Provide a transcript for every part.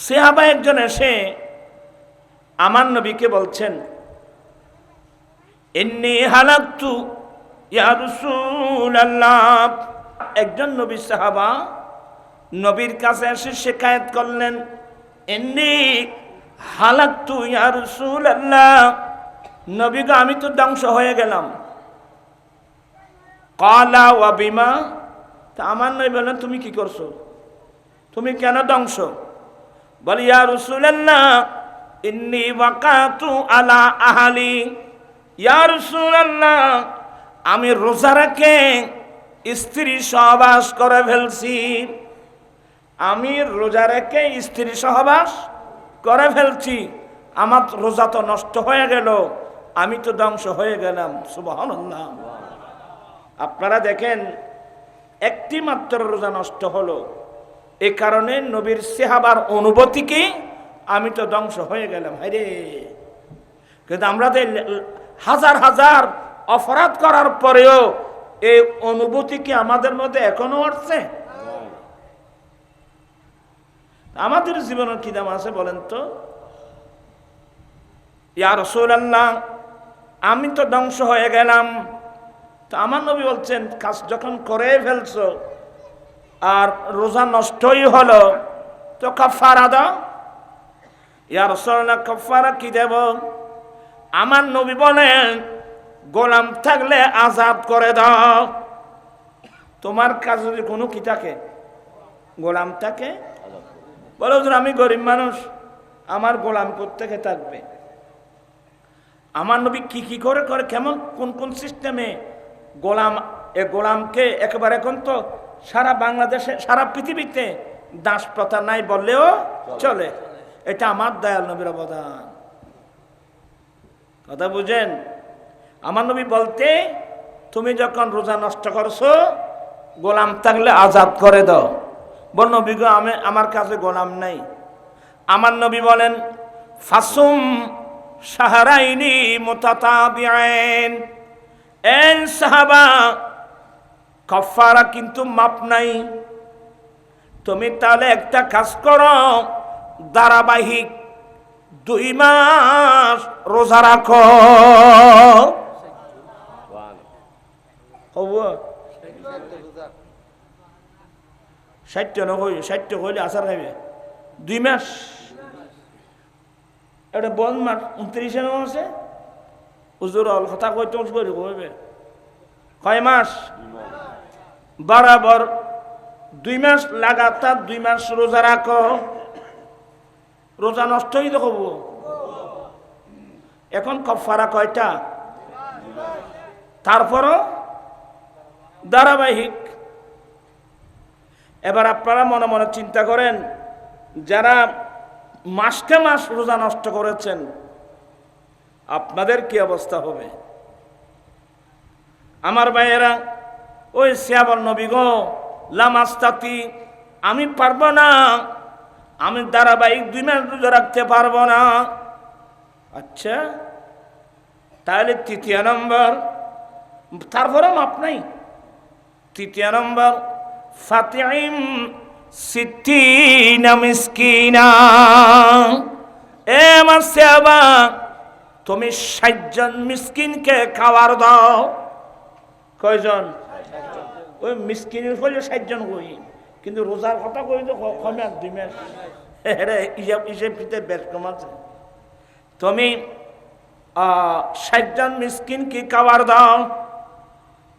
সাহাবা একজন এসে আমার নবীকে বলছেন, ইন্নী হালাকতু ইয়া রাসূলুল্লাহ। একজন নবী সাহাবা নবীর কাছে এসে শিকায়েত করলেন, ইন্নী হালাকতু ইয়া রাসূলুল্লাহ, নবী গো আমি তো ধ্বংস হয়ে গেলাম। ক্বালা ওয়া বিমা, তা আমার নবী বললেন তুমি কি করছো, তুমি কেন ধ্বংস? বলে ইয়া রাসূলুল্লাহ ইন্নী ওয়াকাতু আলা আহলি। ইয়া রাসূলুল্লাহ আমি রোজা রেখে স্ত্রী সহবাস করে ফেলছি, আমি রোজা রেখে স্ত্রী সহবাস করে ফেলছি, আমার রোজা তো নষ্ট হয়ে গেল, আমি তো ধ্বংস হয়ে গেলাম। সুবহানাল্লাহ। আপনারা দেখেন একটি মাত্র রোজা নষ্ট হলো, এ কারণে নবীর সাহাবার অনুভূতি কি, আমি তো ধ্বংস হয়ে গেলাম। হায়রে, কিন্তু আমরা হাজার হাজার অপরাধ করার পরেও এই অনুভূতি কি আমাদের মধ্যে এখনো আসছে? আমাদের জীবনের কি দাম আছে বলেন তো? ইয়া রাসূলুল্লাহ আমি তো ধ্বংস হয়ে গেলাম। তো আমার নবী বলছেন কাজ যখন করে ফেলছো আর রোজা নষ্টই হলো, তো কাফারা দাও। ইয়া রাসূলুল্লাহ কাফারা কি দেব? আমার নবী বলেন গোলাম থাকলে আজাদ করে দাও। তোমার কাছে যদি কোনো কি থাকে, গোলাম থাকে, বলো আমি গরিব মানুষ, আমার গোলাম কোত্থেকে থাকবে? আমার নবী কি কি করে করে, কেমন কোন কোন সিস্টেমে গোলাম, এ গোলামকে একেবারে, এখন তো সারা বাংলাদেশে সারা পৃথিবীতে দাস প্রথা নাই বললেও চলে। এটা আমার দয়াল নবীর অবদান। কথা বুঝেন? আমার নবী বলতে তুমি যখন রোজা নষ্ট করছো, গোলাম থাকলে আজাদ করে দাও। বল নবী গো আমার কাছে গোলাম নাই। আমার নবী বলেন ফাসুম শাহরাইনি মুতাতাবিআইন। এই সাহাবা কাফারা কিন্তু মাপ নাই, তুমি তাহলে একটা কাজ করো, ধারাবাহিক 2 মাস রোজা রাখো। 60 হইলে আসার খাইবে 2 মাস। এটা বন মাস 29 আছে, হুজুর অল কথা কইতে কইবে কয় মাস? বরাবর 2 মাস লাগাতার 2 মাস রোজা রাখো, রোজা নষ্ট হইতে কব। এখন কাফারা কয়টা? তারপরও ধারাবাহিক। এবার আপনারা মনে মনে চিন্তা করেন, যারা মাসকে মাস রোজা নষ্ট করেছেন আপনাদের কি অবস্থা হবে? আমার ভাইয়েরা, ওই সাহাবার নবী গো লামাস্তাতি, আমি পারবো না, আমি ধারাবাহিক 2 মাস রোজা রাখতে পারবো না। আচ্ছা, তাহলে 3 নম্বর, তারপরে মাপ নাই। 3 নম্বর ফাতিম সিত্তিনা মিসকিনা। এ আমার সাহাবা, তুমি 60 জন মিসকিনকে খাবার দাও। কয়জন? ওই মিসকিনের হলে 60 জন কই, কিন্তু রোজার কথা কই তো কমে 2 মাস। হিসেবে বেশ কম আছে। তুমি 60 জন মিসকিনকে খাবার দাও।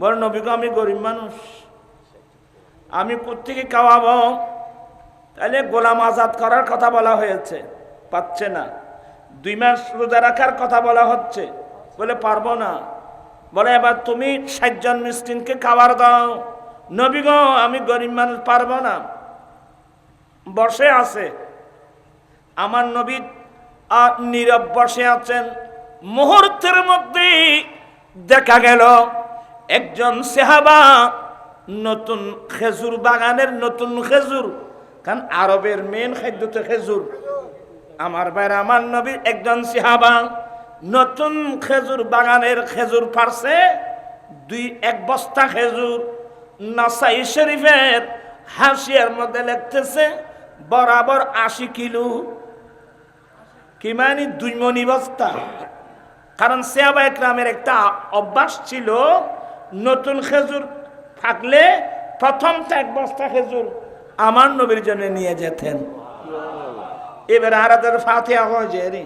বল নবী গো আমি গরিব মানুষ, আমি কোত্থেকে খাওয়াবো? তাহলে গোলাম আজাদ করার কথা বলা হয়েছে, পাচ্ছে না। 2 মাস রোজা রাখার কথা বলা হচ্ছে, বলে পারবো না। বলে এবার তুমি 60 জন মিসকিনকে খাবার দাও। নবী গো আমি গরিব মানুষ, পারবো না। বসে আছে আমার নবী, আর নীরব বসে আছেন। মুহূর্তের মধ্যে দেখা গেল একজন সাহাবা নতুন খেজুর বাগানের নতুন খেজুর, কারণ আরবের মেন খাদ্য তো খেজুর। আমার বাইরে আমার নবী একজন সাহাবা নতুন খেজুর বাগানের খেজুর পারছে, 1 বস্তা খেজুর। নাসাই শরীফের হাসিয়ার মধ্যে লিখতেছে বরাবর 80 কিলো, কি মানে 2 মণ বস্তা। কারণ সাহাবা একরামের একটা অভ্যাস ছিল, নতুন খেজুর থাকলে প্রথমটা 1 বস্তা খেজুর আমার নবীর জন্য নিয়ে যেতেন। এবার আরাদের ফাতিহা হয় যে রে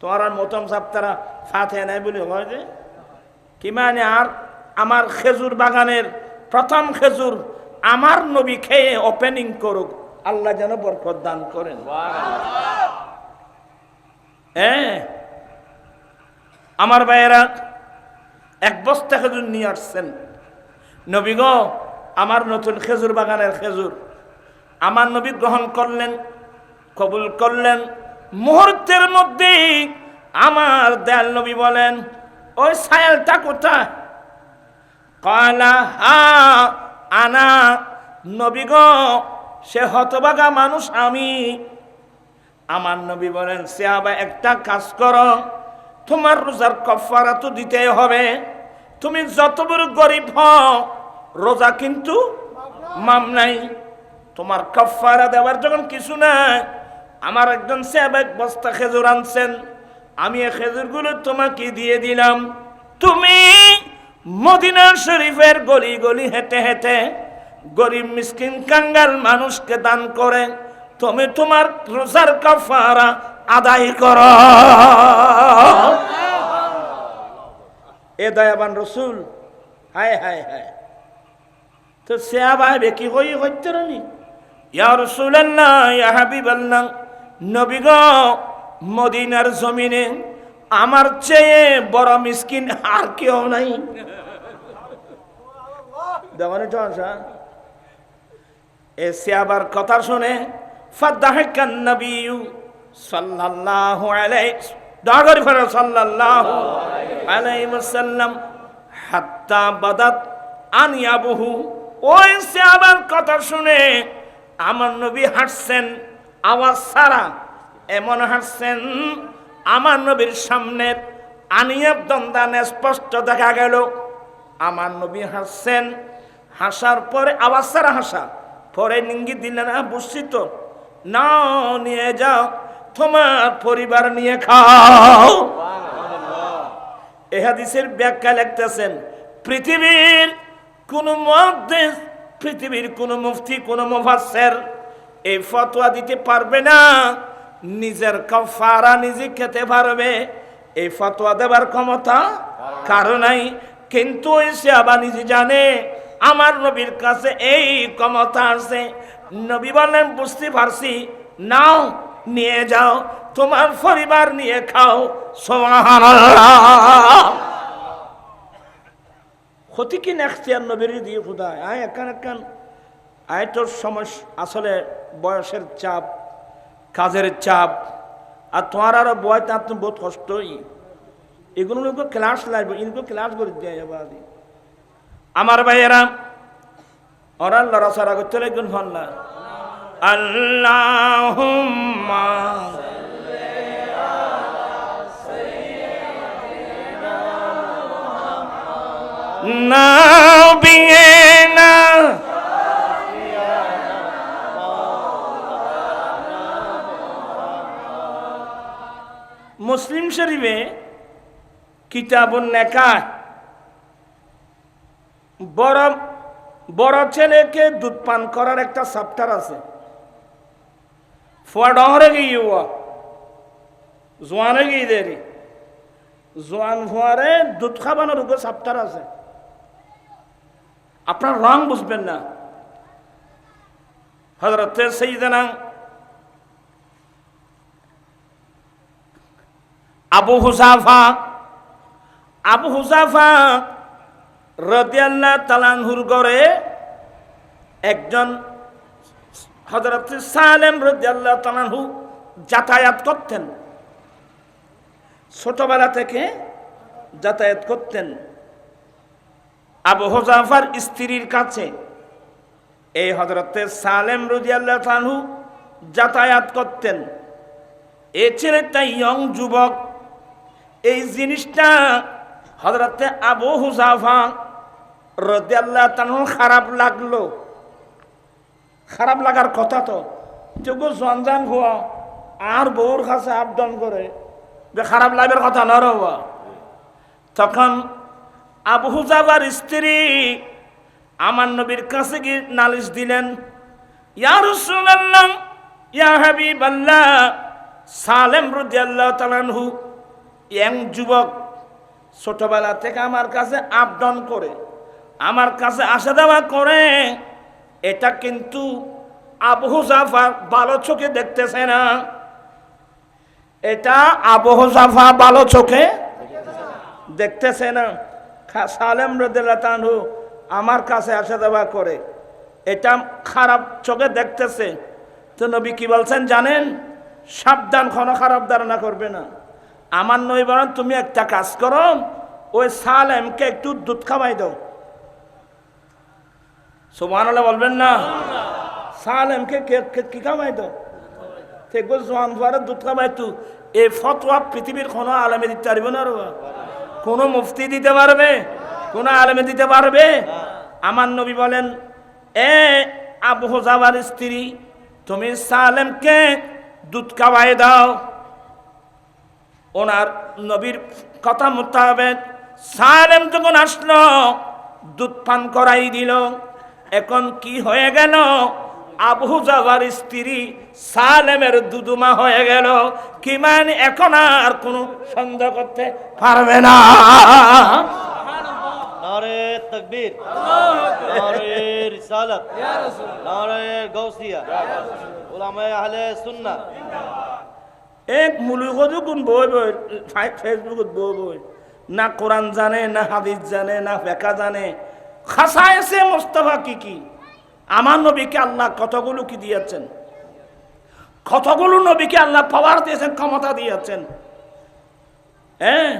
তোমার মতম সাপ্তারা ফাতিহা নাই বলে হয় যে কি মানে, আর আমার খেজুর বাগানের প্রথম খেজুর আমার নবী খেয়ে ওপেনিং করুক, আল্লাহ যেন বরকত দান করেন। হ্যাঁ আমার ভাইয়েরা 1 বস্তা খেজুর নিয়ে আসছেন। নবী গো, আমার নতুন খেজুর বাগানের খেজুর। আমার নবী গ্রহণ করলেন, কবুল করলেন। মুহূর্তের মধ্যে আমার দয়াল নবী বলেন, ওই সায়ালটা কোথায়? কয়লা হা আনা। নবী গো, সে হতভাগা মানুষ আমি। আমার নবী বলেন, সাহাবা একটা কাজ করো, তোমার রোজার কাফারা তো দিতে হবে। তুমি যত বড় গরিব হও, রোজা কিন্তু মাপ নাই। তোমার কাফারা দেওয়ার যখন কিছু নাই, আমার একজন সাহাবা 1 বস্তা খেজুর আনছেন, আমি এই খেজুরগুলো তোমাকে দিয়ে দিলাম। তুমি মদিনা শরীফের গলি গলি হেঁটে হেঁটে গরিব মিসকিন কাঙ্গাল মানুষকে দান করে তুমি তোমার রোজার কাফারা আদায় করো। এ দয়াবান রসুল, হায় হায় হায়। তো সাহাবা কি কই হইতে রানি, ইয়া রাসূলুল্লাহ, ইয়া হাবিবাল্লাহ, নবী গো, মদিনার জমিনে আমার চেয়ে বড় মিসকিন আর কেউ নাই। দেখনে চলছা এ সাহাবার কথা শুনে ফাদাহাকান নবী সাল্লাল্লাহু আলাইহি ওয়াসাল্লাম হাত্তা বাদাত আনিয়াবহু। ওই সাহাবার কথা শুনে আমার নবী হাসছেন, আওয়াজ ছাড়া এমন হাসছেন, আমার নবীর সামনের আনিয়াব দন্দান স্পষ্ট দেখা গেল। আমার নবী হাসছেন, হাসার পরে আওয়াজ ছাড়া হাসা, পরে ইঙ্গিত দিলেন, বুঝছি তো, নাও নিয়ে যাও, তোমার পরিবার নিয়ে খাও। এই হাদিসের ব্যাখ্যা লিখতেছেন, পৃথিবীর কোন মুহাদ্দিস, পৃথিবীর কোন মুফতি, কোন মুফাসসির এই ফতোয়া দিতে পারবে না নিজের কাফারা নিজে খেতে পারবে। এই ফতোয়া দেবার ক্ষমতা কারো নাই। কিন্তু ওই সাহাবা নিজে জানে আমার নবীর কাছে এই ক্ষমতা আছে। নবী বলেন, বুঝতে পারছি, নাও নিয়ে যাও, তোমার পরিবার নিয়ে খাও। সুবহানাল্লাহ। ক্ষতি কি নেক্সটিয়ার নবীর দিয়ে খুদায় আয় একান আয়। তোর সমস্যা আসলে বয়সের চাপ, কাজের চাপ, আর তোমার আরো বয় তার তো বহুত কষ্টই। এগুলো ক্লাস লাগবে, ইনকো ক্লাস করে দেয়। আমার ভাইয়েরা, ওরা লড়াছড়া করতে লাগবেন ফল্লা। আল্লাহুম্মা নাবিয়েনা মুসলিম শরীফে কিতাবুন নিকাহ, বড় ছেলেকে দুধ পান করার একটা চ্যাপ্টার আছে। ফুয়া ডহরে গিয়ে জোয়ানে গিয়ে দেরি জোয়ান ফুয়ারে দুধ খাবানোর উপর চ্যাপ্টার আছে। আপনার রং বুঝবেন না। হযরত সাইয়েদনা আবু হুযাফা রাদিয়াল্লাহু তাআলা আনহুর ঘরে একজন হযরত সালেম রাদিয়াল্লাহু তাআলা আনহু যাতায়াত করতেন। ছোটবেলা থেকে যাতায়াত করতেন। আবু হুযাফার স্ত্রীর কাছে এই হযরত সালেম রাদিয়াল্লাহু তাআলা আনহু যাতায়াত করতেন। এই ছেলেটা ইয়ং যুবক। এই জিনিসটা হযরত আবু হুযাফা রাদিয়াল্লাহু তাআলা খারাপ লাগলো। খারাপ লাগার কথা তো, যোগ্য সন্তান হওয়া আর বউর কাছে আবদান করে যে খারাপ লাইফের কথা না রবা। তখন আবু হুজাফার স্ত্রী আমার নবীর কাছে গিয়ে নালিশ দিলেন, ইয়া রাসূলুল্লাহ, ইয়া হাবিবাল্লাহ, সালেম রাদিয়াল্লাহু তাআলা আনহু এক যুবক ছোটবেলা থেকে আমার কাছে আবদান করে, আমার কাছে আসা যাওয়া করে, এটা কিন্তু আবু হুজাফা ভালো চোখে দেখতেছে না। এটা আবু হুজাফা ভালো চোখে দেখতেছে না। সালেম রাদিয়াল্লাহু তাআলা আনহু আমার কাছে আসা যাওয়া করে, এটা খারাপ চোখে দেখতেছে। তো নবী কি বলছেন জানেন? সাবধান, কোনো খারাপ ধারণা করবে না। আমার নবী বলেন, তুমি একটা কাজ করো, ওই সালেমকে একটু দুধ খাওয়াই দাও। সুবহানাল্লাহ বলবেন না? সালেমকে কি খাওয়াই দাও? ঠিক জোয়ান ফুয়ারে দুধ খাওয়াই তো। এই ফতোয়া পৃথিবীর কোনো আলেমে দিতে পারবে না? কোনো মুফতি দিতে পারবে? কোনো আলেমে দিতে পারবে? আমার নবী বলেন, এ আবু হুজাফার স্ত্রী, তুমি সালেমকে দুধ খাওয়াই দাও। ওনার নবীর কথা মোতাবেক সালেম যখন আসলো, দুধ পান করাই দিল। এখন কি হয়ে গেল? আবু হুজাফার স্ত্রী সালেমের দুদুমা হয়ে গেল। কি মানে এখন আর কোনো সন্দেহ করতে পারবে না। নারে তাকবীর, নারে রিসালাত, নারে গাউসিয়া, উলামায়ে আহলে সুন্নাহ। এক মুলুগজু কোন বই বই ফেসবুকত বই বই, না কোরআন জানে, না হাদিস জানে, না ফিকহ জানে। খাসায়েসে মুস্তাফা কি কি? আমার নবীকে আল্লাহ কতগুলো কি দিয়েছেন, কতগুলো নবীকে আল্লাহ পাওয়ার দিয়েছেন, ক্ষমতা দিয়েছেন। হ্যাঁ,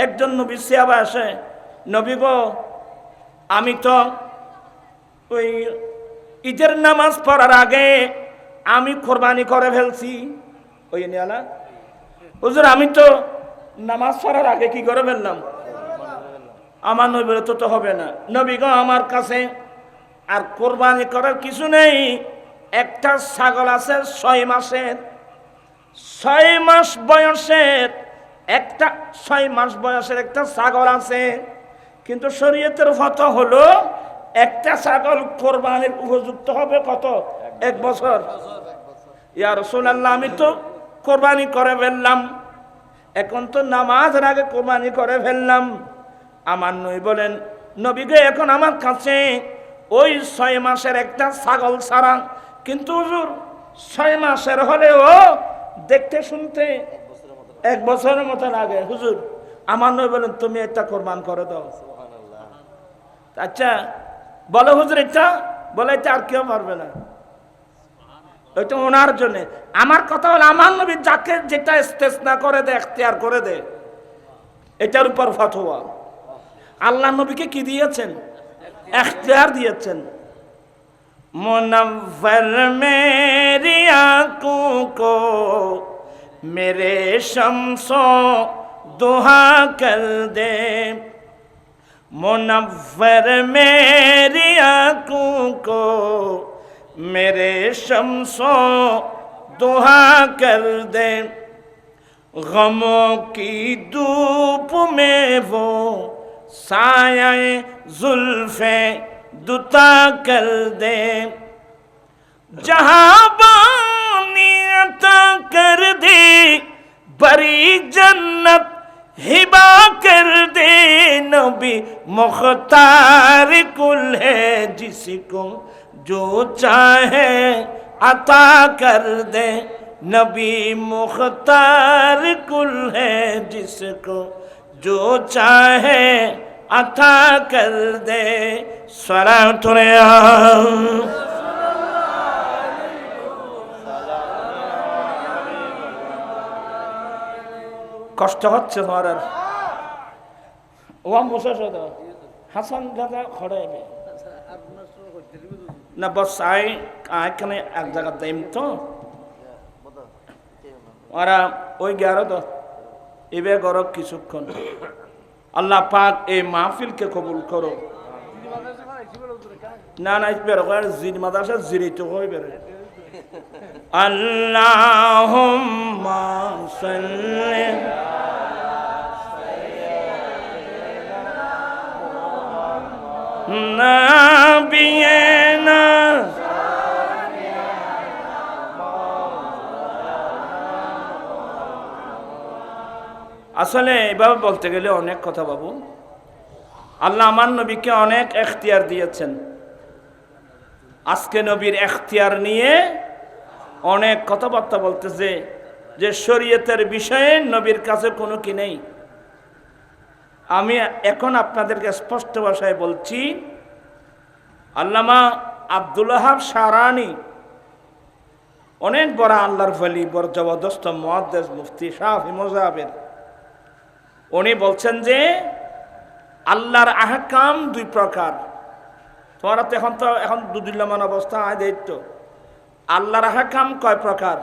একজন নবী সাহাবা আসে, নবী গো, আমি তো ওই ঈদের নামাজ পড়ার আগে আমি কোরবানি করে ফেলছি। ওই নিয়ালা হুজুর, আমি তো নামাজ পড়ার আগে কি করে ফেললাম? আমার নবী বলে, তো হবে না। নবী গো, আমার কাছে আর কোরবানি করার কিছু নেই। একটা ছাগল আছে 6 মাসের, 6 মাস বয়সের একটা 6 মাস বয়সের একটা ছাগল আছে। কিন্তু শরীয়তের ফতোয়া হলো একটা ছাগল কোরবানির উপযুক্ত হবে কত? 1 বছর। ইয়া রাসূলুল্লাহ, আমি তো কোরবানি করে ফেললাম, এখন তো নামাজের আগে কোরবানি করে ফেললাম। আমার নবী বলেন, নবী গো, এখন আমার কাছে ওই 6 মাসের একটা ছাগল ছাড়া, কিন্তু হুজুর 6 মাসের হলেও দেখতে শুনতে 1 বছরের মতো লাগে। হুজুর, আমার নবী বলেন, তুমি একটা কোরবান করে দাও। আচ্ছা বলো হুজুর, এটা বলে, এটা আর কেউ পারবে না, ওইটা ওনার জন্য। আমার কথা হলো, আমার নবী যাকে যেটা ইস্তেসনা করে দে, এখতিয়ার করে দে, এটার উপর ফতোয়া। আল্লাহ নবীকে কি দিয়েছেন? এখতিয়ার দিয়েছেন। মুনव्वर मेरी आंखों को मेरे शम्सो दुहा कर दे, मुनव्वर मेरी आंखों को मेरे शम्सो दुहा कर दे, गमों की धूप में वो साये जुल्फे दुता कर दे, जहां बानी अता कर दे, बड़ी जन्नत हिबा कर दे, नबी मुख्तार कुल है, जिसको जो चाहे अता कर दे, नबी मुख्तार कुल है, जिसको जो चाहे अता कर दे। सलातो কষ্ট হচ্ছে তোমার? ও মুসা হাসান দাদা খড়াইবে না, বস এখানে এক জায়গা দাইম তো ওরা ওই গেল তো এবে গর কিছুক্ষণ। আল্লাহ পাক এই মাহফিলকে কবুল করো। না না, জির মাদাসা জিরিত হয়ে বেড়ে আল্লাহুম্মা সাল্লি নাবিয়ানা আসলে এভাবে বলতে গেলে অনেক কথা বাবু। আল্লাহ আমার নবীকে অনেক এখতিয়ার দিয়েছেন। আজকে নবীর এখতিয়ার নিয়ে অনেক কথাবার্তা বলতেছে যে শরীয়তের বিষয়ে নবীর কাছে কোনো কি নেই। আমি এখন আপনাদেরকে স্পষ্ট ভাষায় বলছি, আল্লামা আব্দুল ওয়াহাব শাহরানী অনেক বড় আল্লাহর ওলি, বড় জবরদস্ত মুহাদ্দিস, মুফতি, শাফি মাযহাবের। উনি বলছেন যে আল্লাহর আহকাম দুই প্রকার। তোমরা তো এখন দুদিল্যমান অবস্থা আয় দায়িত্ব। আল্লাহর আহকাম কয় প্রকার?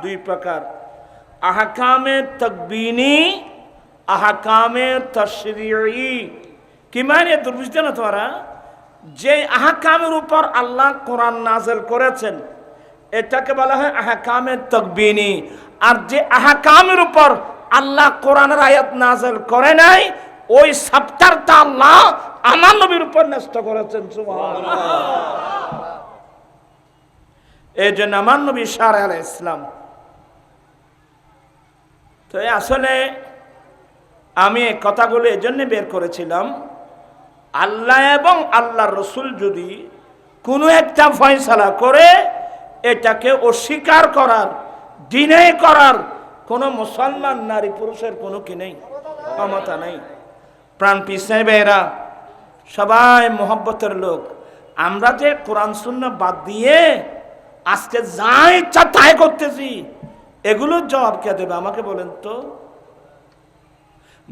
দুই প্রকার। আহকামে তাকবিনী, আহকামে তাশরীঈ। কি মানে দুর্বুঝতে না তোমরা? যে আহকামের উপর আল্লাহ কোরআন নাযিল করেছেন এটাকে বলা হয় আহকামে তাকবিনী। আর যে আহকামের উপর আল্লাহ কোরআনের আয়াত নাযিল করে নাই ওই সাবটারটা আল্লাহ আমার নবীর উপর ন্যস্ত করেছেন। সুবহানাল্লাহ। এই জন্য আমার নবী শারঈ আলাইহিস সালাম। তো আসলে আমি এই কথাগুলো এই জন্য বের করেছিলাম, আল্লাহ এবং আল্লাহর রসুল যদি কোনো একটা ফয়সালা করে এটাকে অস্বীকার করার, ডিনাই করার কোনো মুসলমান নারী পুরুষের কোনো কি নেই, ক্ষমতা নেই। প্রাণ পিছনে বেরা সবাই মোহব্বতের লোক। আমরা যে কোরআন সুন্নাহ বাদ দিয়ে আজকে যা ইচ্ছা তাই করতেছি, এগুলোর জবাব কে দেবে আমাকে বলেন তো?